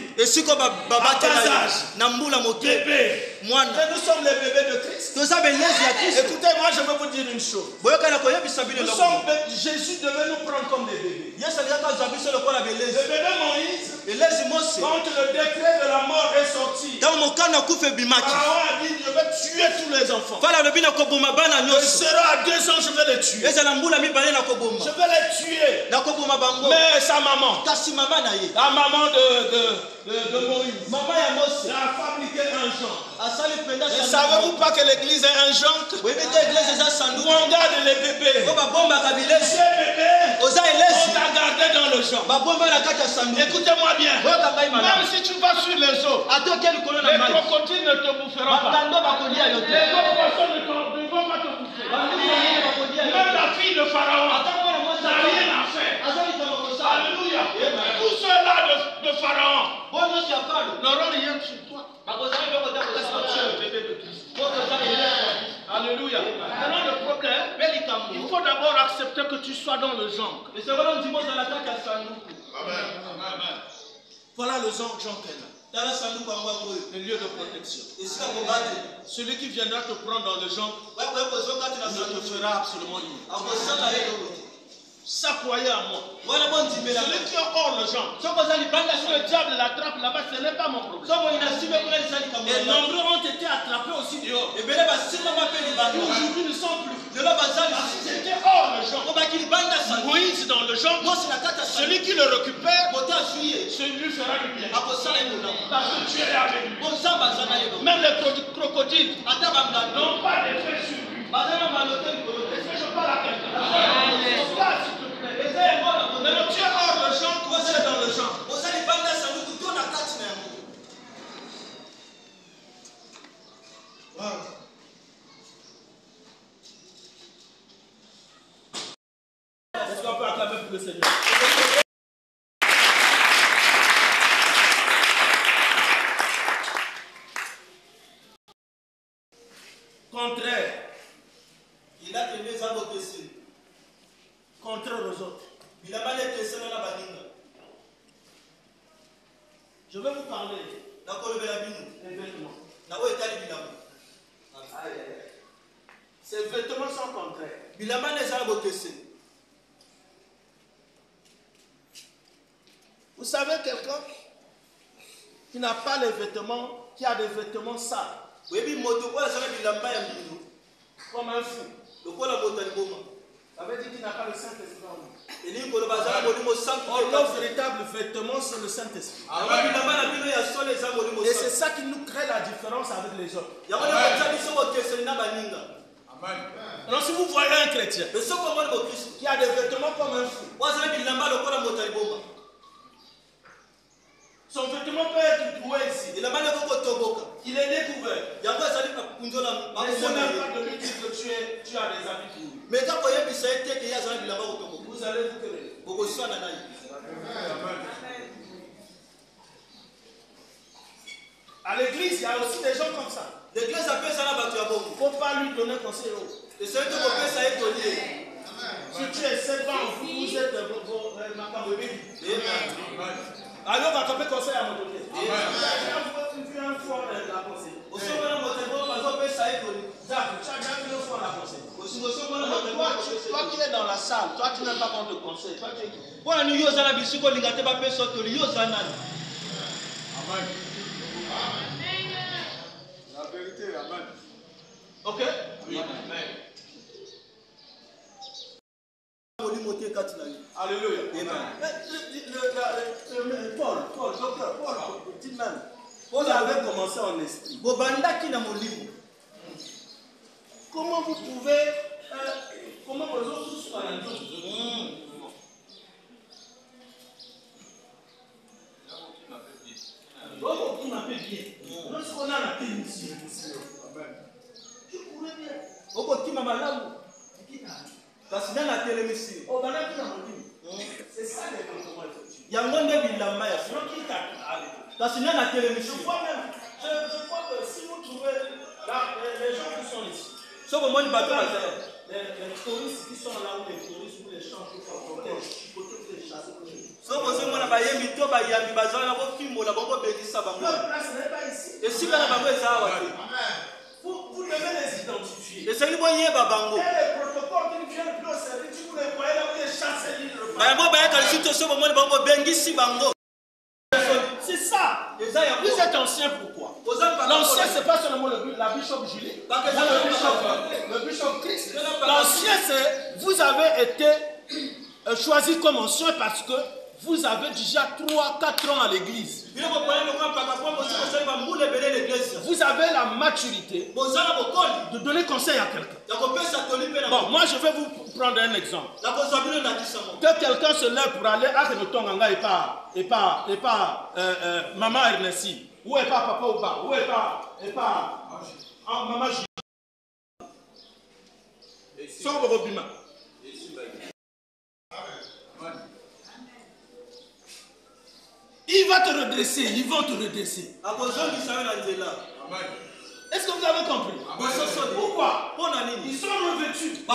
Bébé. Nous sommes les bébés de Christ. Écoutez, moi je veux vous dire une chose. Jésus devait nous prendre comme des bébés. Le bébé Moïse, quand le décret de la mort est sorti, Pharaon a dit je vais tuer tous les enfants. Le sera à 2 ans, je vais les tuer. Je vais les tuer. Mais sa maman, la maman de Moïse, a fabriqué un genre. Ne savez-vous pas que l'église est un genre? Où on garde les bébés. Ces bébés, on t'a gardé dans le genre. Écoutez-moi bien. Même si tu vas sur les eaux, les crocodiles ne te boufferont pas. Les autres poissons ne vont pas te bouffer. Même la fille de Pharaon n'a rien à faire. Alléluia. Tous ceux-là de Pharaon n'auront rien sur toi. Parce que tu es le bébé de Christ. Alléluia. Maintenant le problème, il faut d'abord accepter que tu sois dans le genre. Voilà le genre le lieu de protection. Celui qui viendra te prendre dans le genre ne te fera absolument rien. Ça croyait à moi. Celui qui est hors le genre. Si le diable l'attrape là-bas, ce n'est pas mon problème. Et nombreux ont été attrapés aussi dehors. Qui aujourd'hui ne sont plus. C'était hors le genre. Moïse dans le genre. Celui qui le récupère, celui fera du bien. Parce que tu es avec lui. Même les crocodiles n'ont pas d'effet sur lui. Est-ce que je parle à quelqu'un? Mais tu es hors le champ, tu es dans le champ. Wow. Est-ce qu'on peut acclamer pour le Seigneur? Contraire. Contraire aux autres. Je vais vous parler des vêtements. Ces vêtements sont contraires. Vous savez quelqu'un qui n'a pas les vêtements, qui a des vêtements sales, comme un fou. Ça veut dire qu'il n'a pas le Saint-Esprit en lui. Or, nos véritables vêtements, c'est le Saint-Esprit. Et c'est ça qui nous crée la différence avec les autres. Alors si vous voyez un chrétien qui a des vêtements comme un fou, son vêtement peut être trouvé ici. Il est découvert. Et ce n'est pas de lui dire que tu as des habits pourris. Vous allez vous querer. À l'église, il y a aussi des gens comme ça. L'église appelle ça la bateau à bon. Il ne faut pas lui donner conseil. Et c'est que vous pouvez ça être donné. Si tu es 7 ans, vous êtes Macabobé. Alors, on va tomber conseil à mon côté. Tu viens une fois la conseil. Au sein de mon téléphone, on peut ça être donné. D'accord, tu as déjà vu une fois la conseil. Toi qui es dans la salle, toi tu n'aimes pas qu'on te conseille. Toi tu es qui? Voilà, nous sommes à la bisu qu'on n'a pas fait sortir. Nous sommes à Amen. La vérité, amen. Ok? Oui. Amen. Alléluia. Paul, docteur, Paul, dites même. Vous avez commencé en esprit. Comment vous pouvez. Comment vous autres sont à la maison? Donc, on m'appelle bien. Lorsqu'on a la télévision, tu courais bien. Au côté maman là. Parce que dans la télévision. Oh, ben là, c'est ça les comportements effectués. Il y a un monde qui l'a maille. Parce que dans la télévision. Je crois que si vous trouvez les gens qui sont ici, sauf au moins le bateau. les touristes qui sont là où les touristes ou les champs qui sont les chasser. Sauf au moins la baie mito baie mi bazar la bo film la bo bédissa bango. Leur place n'est pas ici. Et si la bango est ça. Vous devez les identifier. Et c'est lui boyer babango. Et les protocoles qui viennent plus au service, vous les voyez là où les chasser l'île. C'est ça. Vous êtes ancien pourquoi? L'ancien, c'est pas seulement la bishop Julie, le bishop Christ. L'ancien, c'est vous avez été choisi comme ancien parce que vous avez déjà 3-4 ans à l'église. Vous avez la maturité de donner conseil à quelqu'un. Bon, moi je vais vous prendre un exemple. Que quelqu'un se lève pour aller à Renotonganga et pas Maman Ernesti, ou et pas Papa Oba, ou et pas Maman J. Sans le robiment. Il va te redresser, ils vont te redresser. Est-ce que vous avez compris? Pourquoi? Ils sont revêtus.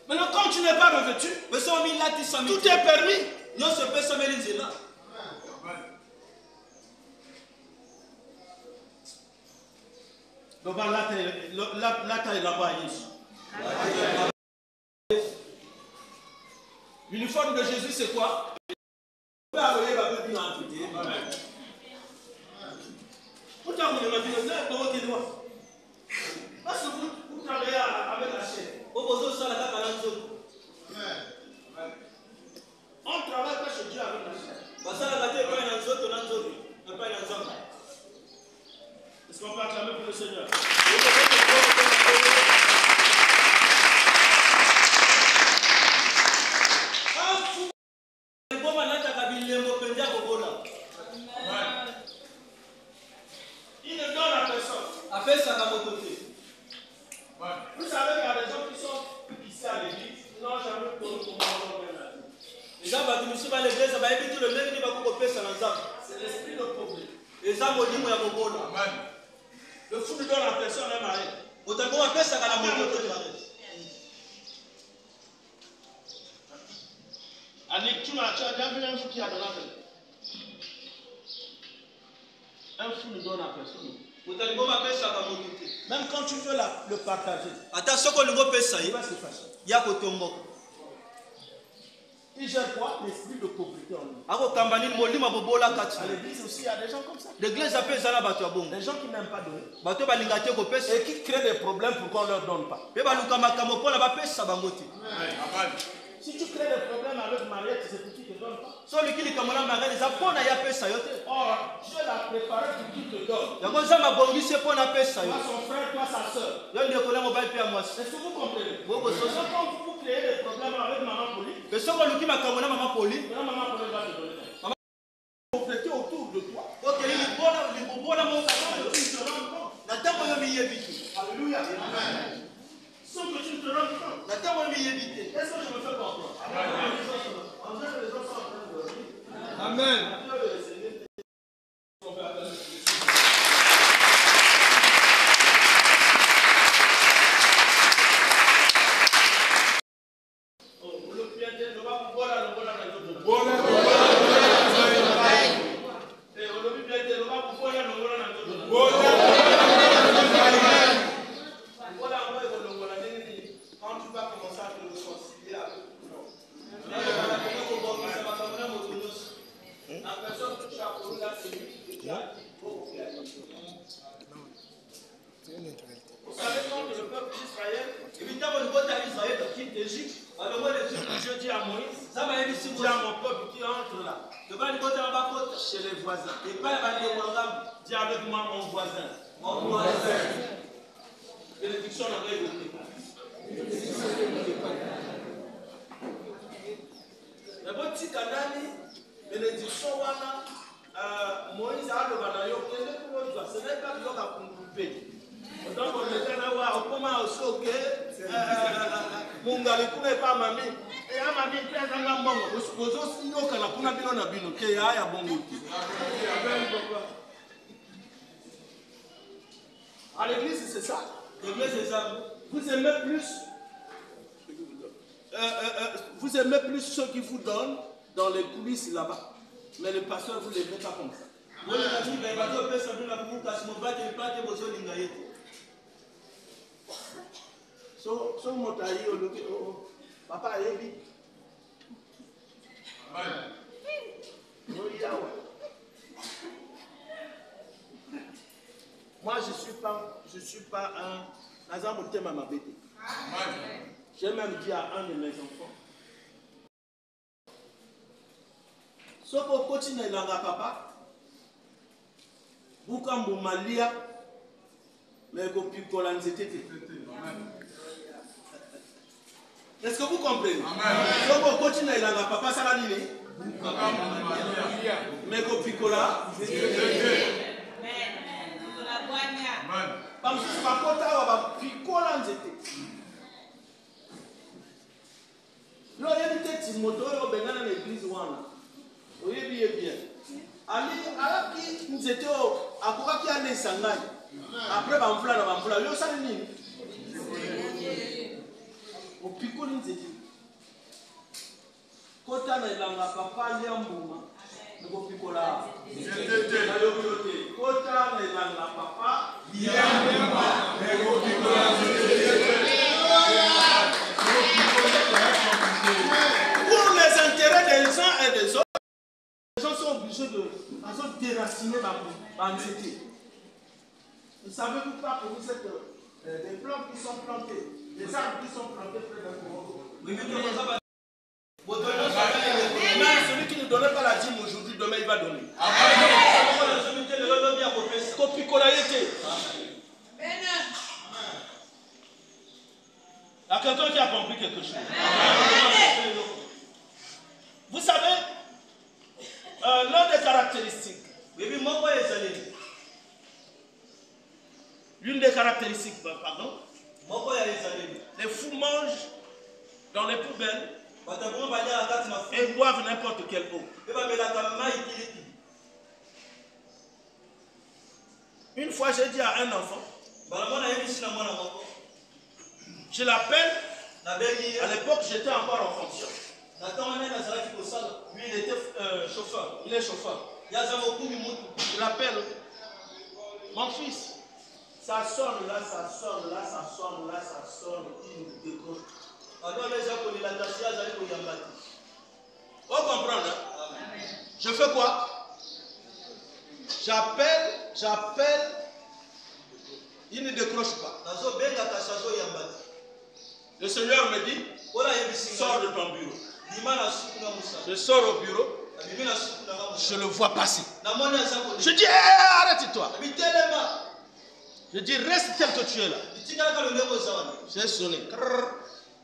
Maintenant, quand tu n'es pas revêtu, tout est permis. L'uniforme de Jésus, c'est quoi? Pourtant, vous ne m'avez pas dit, parce que vous travaillez avec la chair. On travaille pas chez Dieu avec la chair. Est-ce qu'on peut acclamer pour le Seigneur? Il ne donne à personne. Vous savez qu'il y a des gens qui sont ici à l'église, ils n'ont jamais connu comment on donne la vie. C'est l'esprit de problème. Le fou ne donne à personne un mari. Annick, tu as déjà vu un fou qui a donné à personne? Un fou ne donne à personne. Même quand tu veux le partager, il va se fâcher. Il gère quoi? L'esprit de pauvreté en lui. À l'église aussi, il y a des gens comme ça. Des gens qui n'aiment pas donner. Et qui créent des problèmes pour qu'on ne leur donne pas. Si tu crées des problèmes avec Mariette, c'est pour qui ne te donne pas. Or, Dieu l'a préparé pour qui te donne. Toi son frère, toi sa soeur. Est-ce que vous comprenez? Quand vous créez des problèmes avec Maman Poli, Maman Poli va te donner. Pauvreté autour de toi. Alléluia. Sans que tu ne te rendes compte. Est-ce que je me fais comprendre? Amen. à mon peuple qui entre là. Chez les voisins. Dis avec moi mon voisin. Mon voisin. Bénédiction n'a pas évoqué. Mais bon, si Kanani, bénédiction, Moïse a le banayo, ce n'est pas besoin d'accompagner. Donc, on était là, on commence aussi, ok, mon gars, il n'est pas mamie. Et à mamie, il y a un moment, vous aussi, nous, quand on a bien bino, qu'il y a un bon goût. À l'église, c'est ça. L'église, c'est ça. Vous aimez plus ceux qui vous donnent dans les coulisses là-bas. Mais le pasteur, vous ne l'aimez pas comme ça. So motayi oloki papa ebi. Moi je suis pas un Nazam Tema Mabete. J'ai même dit à un de mes enfants. So pour continuer là papa. Bukambu Malia mais go pikola nzetete. Est-ce que vous comprenez? Donc, on continue à la papa Saladini. Mais qu'on picola. Parce que par contre, on va picola en zété. Là, il y a des têtes motos qui sont dans l'église. Oui, bien. Ali, qui nous étions à quoi qui allait s'engager. Après, on va faire le Saladini. Au pico n'était Kota na ilanga papa liambuma au pico là Kota na ilanga papa liambuma au pico là pour les intérêts des uns et des autres les gens sont obligés de déraciner ma cité. Ne savez-vous pas que vous êtes des plantes qui sont plantées, des arbres qui sont plantés près d'un courant. Mais celui qui ne donnait pas la dîme aujourd'hui, demain il va donner. Il y a quelqu'un qui a compris quelque chose. Vous savez, l'un des caractéristiques, l'une des caractéristiques, pardon, les fous mangent dans les poubelles et boivent n'importe quelle eau. Une fois, j'ai dit à un enfant, je l'appelle, à l'époque j'étais encore en fonction. Lui, il était chauffeur, il est chauffeur. Je l'appelle, mon fils. Ça sonne là, ça sonne là, ça sonne là, ça sonne, il me décroche. On comprend là? Je fais quoi? J'appelle, il ne décroche pas. Le Seigneur me dit, sors de ton bureau. Je sors au bureau, je le vois passer. Je dis, arrête-toi. Je dis, reste tel que tu es là. J'ai sonné.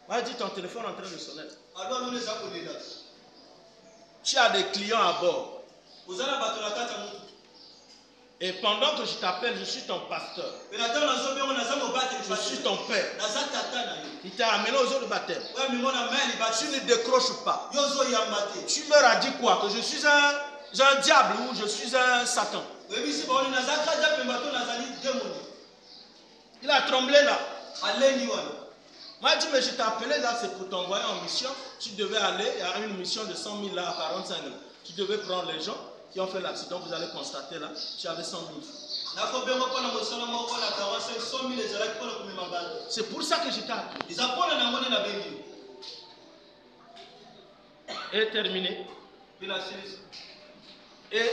Moi, j'ai dit, ton téléphone est en train de sonner. Tu as des clients à bord. Et pendant que je t'appelle, je suis ton pasteur. Je suis ton père. Il t'a amené aux eaux de baptême. Tu ne décroches pas. Tu me as dit quoi? Que je suis un diable ou je suis un Satan? Il a tremblé là. Moi, dit, mais je t'ai appelé là, c'est pour t'envoyer en mission. Tu devais aller à une mission de 100 000 là, à 45 000. Tu devais prendre les gens qui ont fait l'accident. Vous allez constater là, tu avais 100 000. C'est pour ça que je t'ai appelé. Et terminé. Et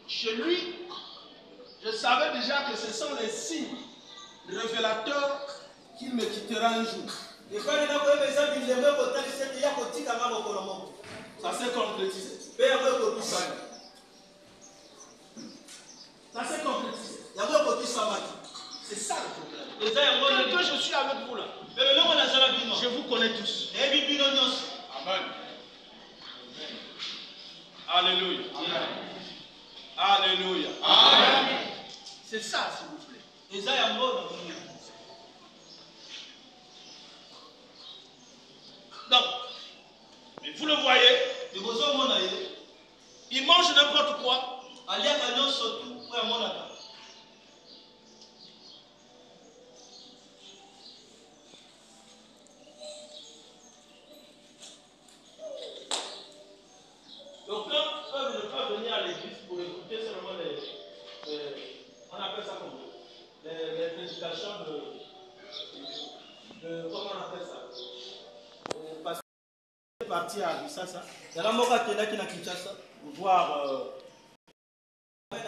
chez lui, je savais déjà que ce sont les signes révélateurs qu'il me quittera un jour. Ça s'est concrétisé. Ça s'est concrétisé. C'est ça le problème. Que je suis avec vous là. Je vous connais tous. Amen. Alléluia. Alléluia. Amen. C'est ça, s'il vous plaît. Donc, vous le voyez, il mange n'importe quoi. Donc là, peuvent ne pas venir à l'église pour écouter seulement on appelle ça comment? Les prédications de comment on appelle ça? Parce que c'est parti à Bissassa. Il y a la moka qui est là Kinshasa pour voir. Amen.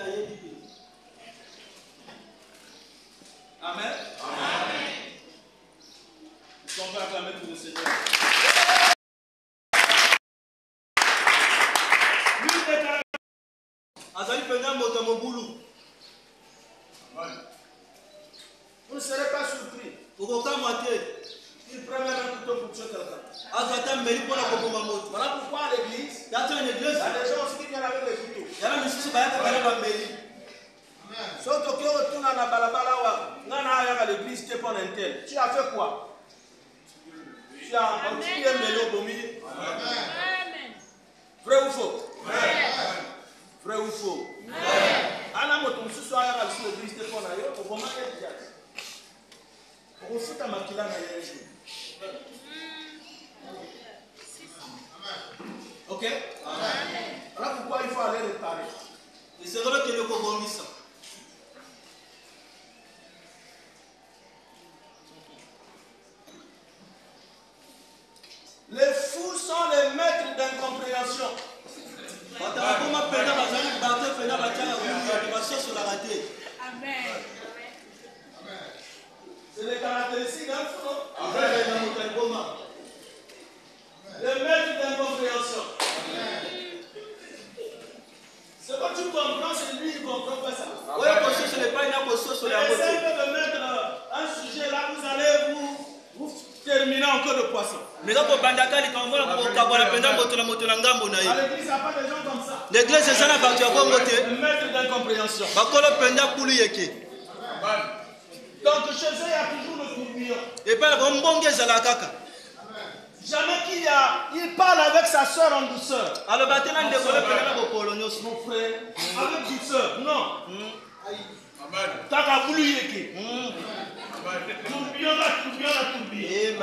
Amen. Est-ce qu'on peut acclamer pour le Seigneur? Vous ne serez pas surpris. Il prend même un couteau pour tuer quelqu'un. Voilà pourquoi à l'église, il y a des gens aussi qui viennent avec les couteaux. Sauf que tu retournes à la balabala, à l'église, tu es pas un tel. Tu as fait quoi? Tu as continué à mêler au milieu. Vrai ou faux? Vrai ou faux? Anna motom ce soir à l'église, tu es pas un tel. On fout à Makila dans les jours. Ok? Voilà pourquoi il faut aller réparer. Et c'est vrai que le Congo ça. Les fous sont les maîtres d'incompréhension. Amen. C'est les caractéristiques d'un fou, non? Les maîtres d'incompréhension. Ce que tu comprends, c'est lui qui ne comprend pas ça. Essayez de mettre un sujet là, vous allez vous terminer en queue de poisson. À l'église, il n'y a pas des gens comme ça. L'église, c'est ça, la partie à Les maîtres d'incompréhension. Donc chez eux, il y a toujours le tourbillon. Jamais qu'il parle avec sa soeur en douceur. Mon frère, avec douceur, non. T'as voulu yéki. Tourbillon là, tourbillon.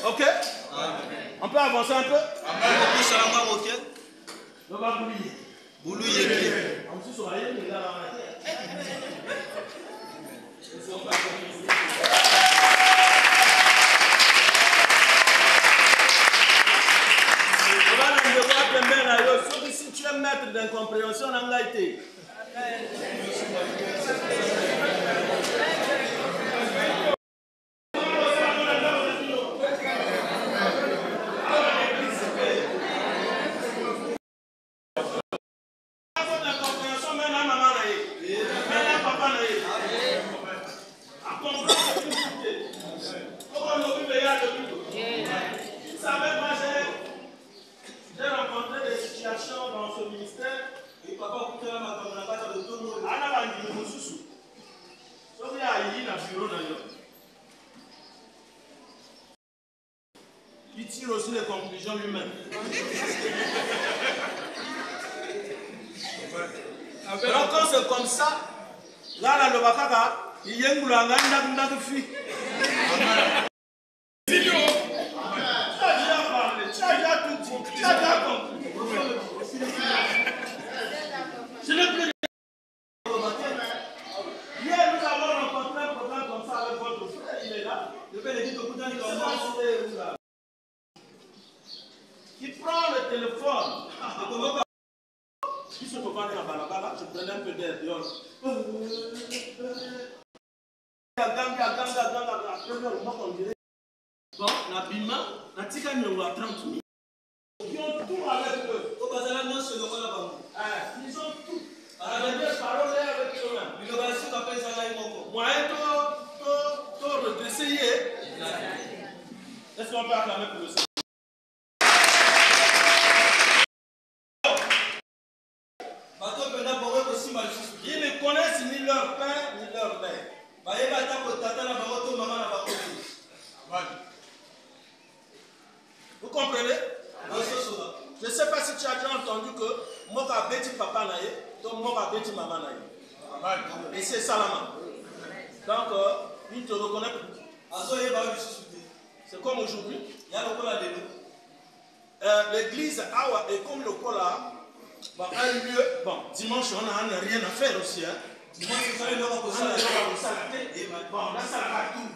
Ok? On peut avancer un peu? On va bouiller. On se souvient, les gars, dans la terre. Si tu es maître d'incompréhension, on a été. J'ai rencontré des situations dans ce ministère et papa coûte la makamana de tout le monde. Ana va dire nous sous. Sauf qu'il y a un bureau d'ailleurs. Il tire aussi les conclusions lui-même. Alors quand c'est comme ça, là le bakaka, il y a une boulanga n'a fi. Ce n'est plus. Hier, nous avons rencontré un problème comme ça avec votre frère. Il est là. Il prend le téléphone. Il se prend dans la balabala. Je prenais un peu d'air dehors. Bon, la bima, la tika nyongo à 30 000. Ils ont tout avec eux. Ils ont tout. Avec des paroles avec eux-mêmes. Moi, tu redresser. Est-ce qu'on peut acclamer pour le Seigneur? Ils ne connaissent ni leur père ni leur mère. Vous comprenez? Je ne sais pas si tu as déjà entendu que Moka Beti Papa Naye, donc Moka Beti Maman Naye. Et c'est Salama. Donc, il ne te reconnaît plus. C'est comme aujourd'hui. L'église Awa est comme le Kola. A eu lieu. Bon, dimanche, on n'a rien à faire aussi. Hein. Dimanche, on a bon, là, ça va tout.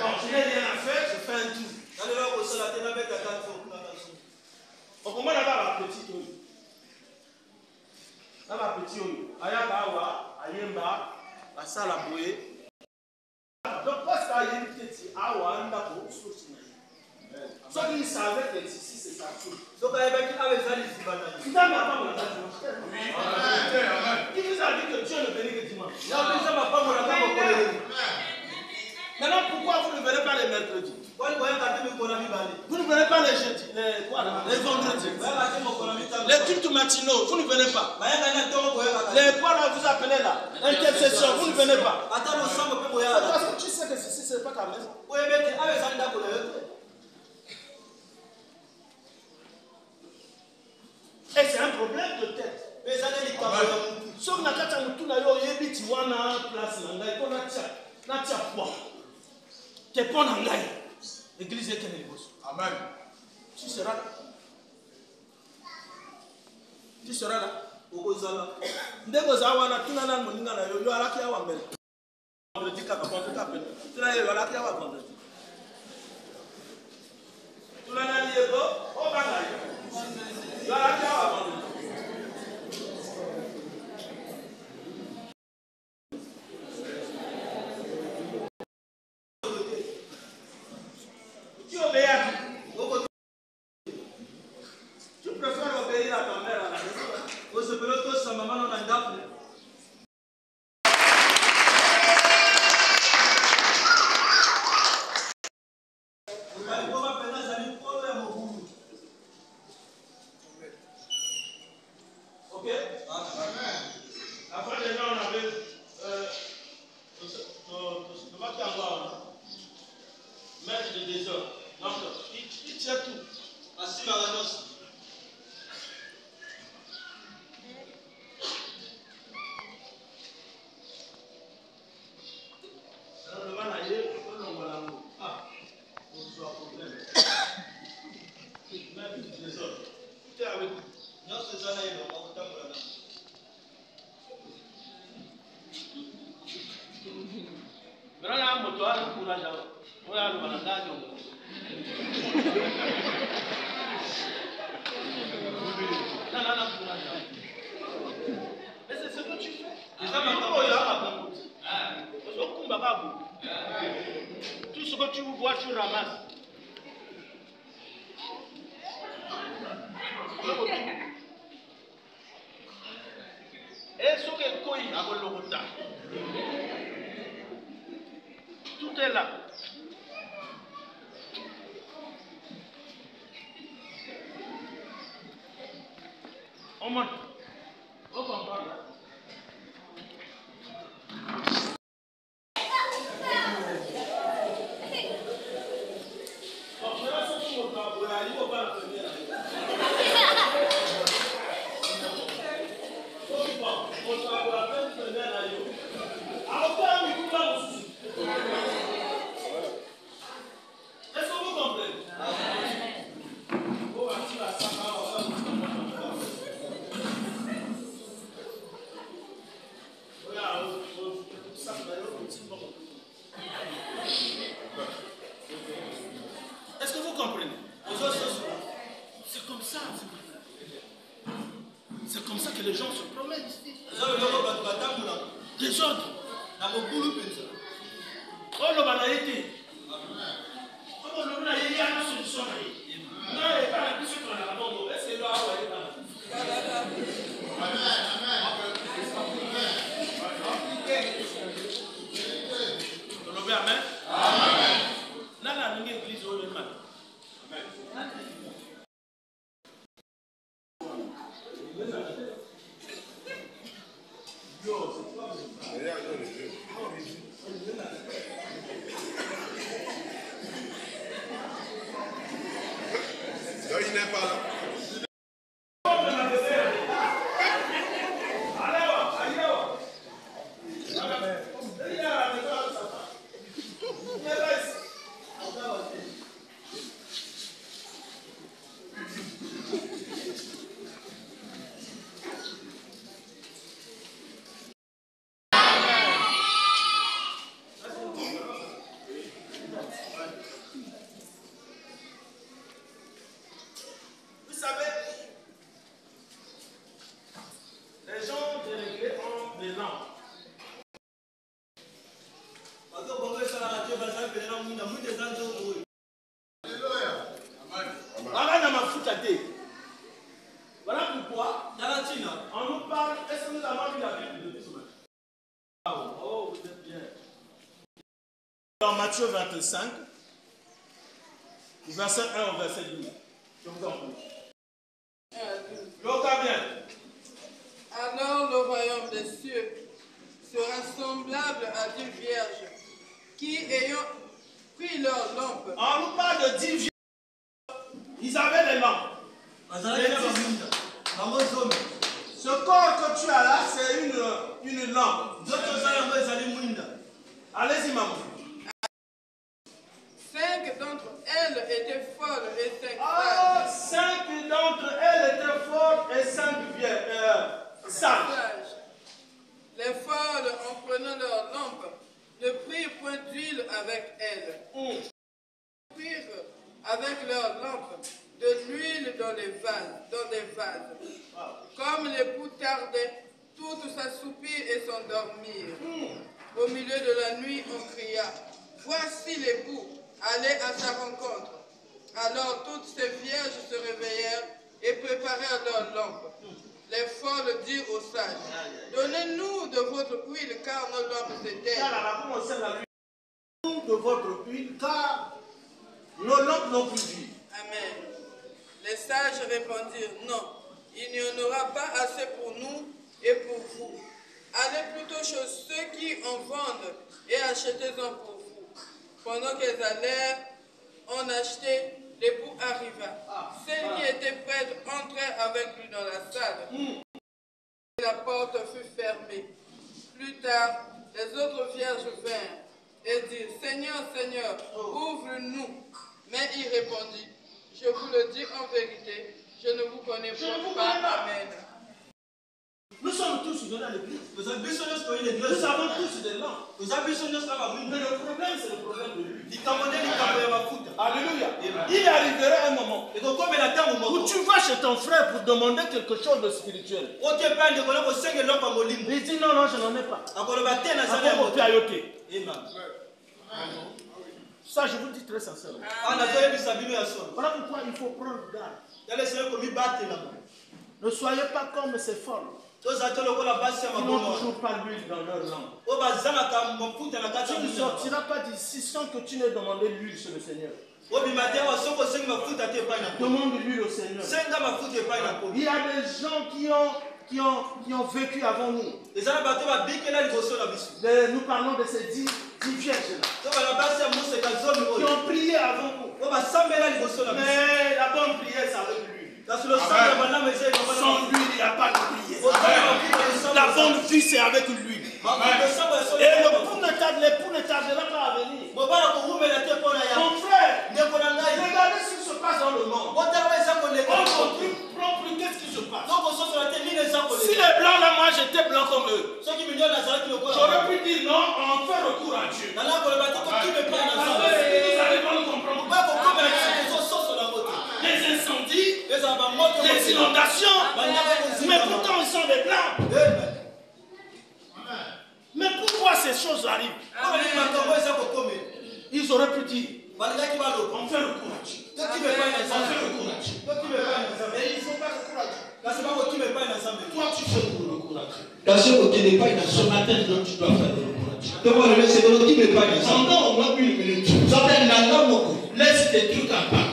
Bon, je n'ai rien à faire, je fais un tour. On commence là-bas la petite oyo. Là la petite oyo. Ayaba awa, ayemba, la salle à bouer. Donc parce qu'il y a une petite awa, on a beaucoup de choses. Ceux qui savaient que ici c'est ça. Donc il y avait qui avait ça les dimanches. Qui t'a mis à part la dimanche. Qui vous a dit que Dieu ne bénit que dimanche? Il y a déjà ma femme la femme. Maintenant, pourquoi vous ne verrez pas les mercredis? Vous ne verrez pas les jeudis, les vendredis, les cultes matinaux, vous ne venez pas. Les quoi là vous appelez là, intercession, vous ne venez pas. Parce que tu sais que ceci c'est pas ta maison. Et c'est un problème de tête. Sauf que tu as place tu es bon en gagne. L'église est quelle bosse. Amen. Tu seras là. Tu seras là. Ndegozala tu n'as moninga na yo ala ki awa mbele. Vendredi ka papa tu t'appelles. Tu n'as yo ala ki awa vendredi. Tu n'as ni ego o banga yo. Yo ala ki awa vendredi. Tu préfères obéir à ta mère à la maison. Vous se prenez tous sa maman dans un gap. Ok? Après les gens on avait maître de désordre. Donc, il tient tout. Assis dans la noce. Alors, le mal ailleurs, on va l'amour. Ah, on se voit problème. Maître de désordre. Tout est avec vous. Non, c'est ça là, il va pas vous taper là. Maintenant, là, on doit avoir le courage. On va aller dans la gare. Non, mais c'est ce que tu fais. Tout ce que tu vois, tu ramasses. Et ce que Koyi a volé, tout est là. On monte. On comprend. Est-ce que vous comprenez? Est-ce que vous comprenez? C'est comme ça. C'est comme ça que les gens se promènent. Oh, le banalité. Oh, le banalité, il y a une solution. Non, il n'y a pas la plus sur la bombe. Est-ce que là, il y a amen. Amen. Nana, nous église au même. Amen. Il n'est pas là. Voilà pourquoi, on nous parle, est-ce que nous avons lu la Bible depuis ce matin? Oh, vous êtes bien. Dans Matthieu 25, verset 1 au verset 12. Je vous en prie. L'autre bien. Alors le royaume des cieux sera semblable à 10 vierges qui, ayant pris leur lampe, On nous parle de 10 vierges. Ils avaient les lampes. Ce corps que tu as là, c'est une lampe. Allez-y, maman. 5 d'entre elles étaient folles et 5 sages. 5 d'entre elles étaient folles et 5 sages. Les folles, en prenant leur lampe, ne prirent point d'huile avec elles. Ils prirent avec leur lampe de l'huile dans des vases. Comme l'époux tardait, toutes s'assoupirent et s'endormirent. Au milieu de la nuit, on cria, voici l'époux, allez à sa rencontre. Alors toutes ces vierges se réveillèrent et préparèrent leurs lampes. Les folles dirent aux sages, donnez-nous de votre huile, car nos lampes s'éteignent. Donnez-nous de votre huile, car nos lampes n'ont plus d'huile. Amen. Les sages répondirent, non, il n'y en aura pas assez pour nous et pour vous. Allez plutôt chez ceux qui en vendent et achetez-en pour vous. Pendant qu'elles allèrent en acheter, l'époux arriva. Celles qui étaient prêtes entrèrent avec lui dans la salle. Et la porte fut fermée. Plus tard, les autres vierges vinrent et dirent, Seigneur, Seigneur, ouvre-nous. Mais il répondit, je vous le dis en vérité, je ne vous connais pas. Amen. Nous sommes tous venus à l'église. Nous avons tous des lampes. Mais le problème, c'est le problème de lui. Alléluia. Il arriverait un moment où tu vas chez ton frère pour demander quelque chose de spirituel. Il dit non, non, je n'en ai pas. Ça, je vous le dis très sincèrement. Voilà pourquoi il faut prendre garde. Ne soyez pas comme ces folles qui n'ont toujours pas l'huile dans leur lampe. Tu ne sortiras pas d'ici sans que tu n'aies demandé l'huile sur le Seigneur. Demande l'huile au Seigneur. Il y a des gens qui ont vécu avant nous. Nous parlons de ces 10 vierges-là qui ont prié avant nous. Mais la bonne prière, c'est avec lui. Sans lui, il n'y a pas de prière. La bonne vie, c'est avec lui. Et l'époux ne tardera pas à venir. Mon frère, regardez ce qui se passe dans le monde. On ne comprend plus qu'est-ce qui se passe. Si les blancs là, moi j'étais blanc comme eux, j'aurais pu dire non, on fait recours à Dieu. Ils n'arrivent pas à nous comprendre. Les incendies, les inondations, mais pourtant ils sont des blancs. Mais pourquoi ces choses arrivent. Ils auraient pu dire, on fait le courage. On fait le courage. Mais ils ne font pas le courage. Toi, tu fais pour le courage. Ce matin, donc, tu dois faire le courage. Pendant au moins 1 minute, laisse tes trucs à part.